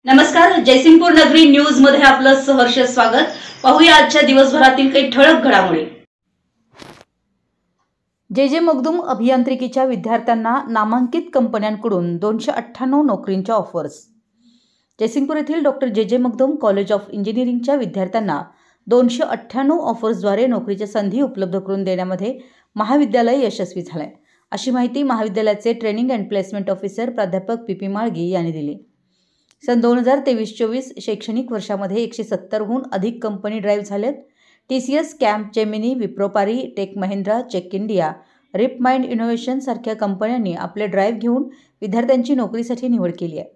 नमस्कार, जयसिंगपूर नगरी न्यूज मध्ये आपलं सहर्ष स्वागत। पाहूया आजच्या दिवसभरातील काही ठळक घडामोडी। जे मगदुम अभियांत्रिकीच्या विद्यार्थ्यांना नामांकित कंपन्यांकडून 298 नोकरींच्या ऑफर्स। जयसिंगपूर येथील डॉक्टर जे मगदुम कॉलेज ऑफ इंजिनिअरिंगच्या विद्यार्थ्यांना 298 ऑफर्सद्वारे नोकरीच्या संधी उपलब्ध करून देण्यामध्ये महाविद्यालय यशस्वी झाले, अशी माहिती महाविद्यालयाचे ट्रेनिंग अँड प्लेसमेंट ऑफिसर प्राध्यापक पी माळगी यांनी दिली। सन 2023-24 शैक्षणिक वर्षामध्ये 170हून अधिक कंपनी ड्राईव्ह झालेत। TCS, कॅम्प जेमिनी, विप्रोपारी, Tech Mahindra, check India, rip mind innovation सारख्या कंपन्यांनी आपले ड्राईव्ह घेऊन विद्यार्थ्यांची नोकरीसाठी निवड केली आहे।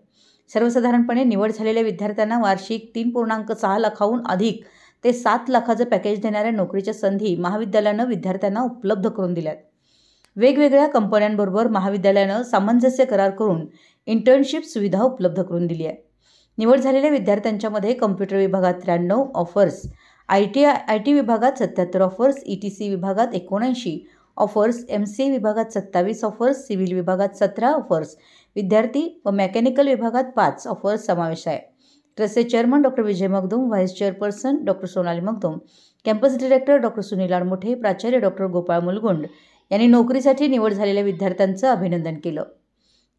सर्वसाधारणपणे निवड झालेल्या विद्यार्थ्यांना वार्षिक 3.6 लाखाहून अधिक ते 7 लाखाचं पॅकेज देणाऱ्या नोकरीच्या संधी महाविद्यालयानं विद्यार्थ्यांना उपलब्ध करून दिल्यात। वेगवेगळ्या कंपन्यांबरोबर महाविद्यालयानं सामंजस्य करार करून इंटर्नशिप सुविधा उपलब्ध करून दिली आहे। निवड झालेल्या विद्यार्थ्यांच्या मध्ये कम्प्युटर विभागात 93 ऑफर्स, IT विभागात 77 ऑफर्स, ETC विभागात 79 ऑफर्स, MCA विभागात 27 ऑफर्स, सिव्हिल विभागात 17 ऑफर्स, विद्यार्थी व मेकॅनिकल विभागात 5 ऑफर्स समावेश आहे। ट्रस्टचे chairman doctor Vijay Magdum, vice chairperson doctor Sonali Magdum, campus director doctor Sunil Admuthe, प्राचार्य डॉक्टर गोपाळ मुलगुंड यांनी नोकरीसाठी निवड झालेल्या विद्यार्थ्यांचं अभिनंदन केलं।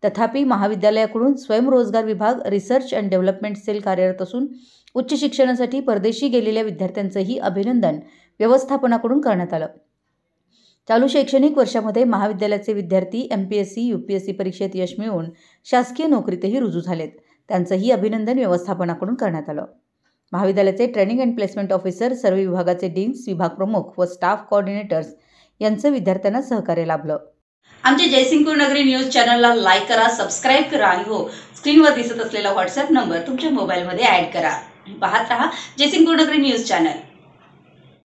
तथापि महाविद्यालयाकडून स्वयंरोजगार विभाग, रिसर्च अँड डेव्हलपमेंट सेल कार्यरत असून उच्च शिक्षणासाठी परदेशी गेलेल्या विद्यार्थ्यांचंही अभिनंदन व्यवस्थापनाकडून करण्यात आलं। चालू शैक्षणिक वर्षामध्ये महाविद्यालयाचे विद्यार्थी MPSC, UPSC परीक्षेत यश मिळवून शासकीय नोकरीतही रुजू झालेत, त्यांचंही अभिनंदन व्यवस्थापनाकडून करण्यात आलं। महाविद्यालयाचे ट्रेनिंग अँड प्लेसमेंट ऑफिसर, सर्व विभागाचे डीन्स, विभाग प्रमुख व स्टाफ कोऑर्डिनेटर्स यांचं विद्यार्थ्यांना सहकार्य लाभलं। आमच्या जयसिंगपूर नगरी न्यूज चॅनलला लाईक करा, सबस्क्राइब करा आणि हो, स्क्रीनवर दिसत असलेला व्हॉट्सअप नंबर तुमच्या मोबाईलमध्ये ॲड करा। पाहत रहा जयसिंगपूर नगरी न्यूज चॅनल।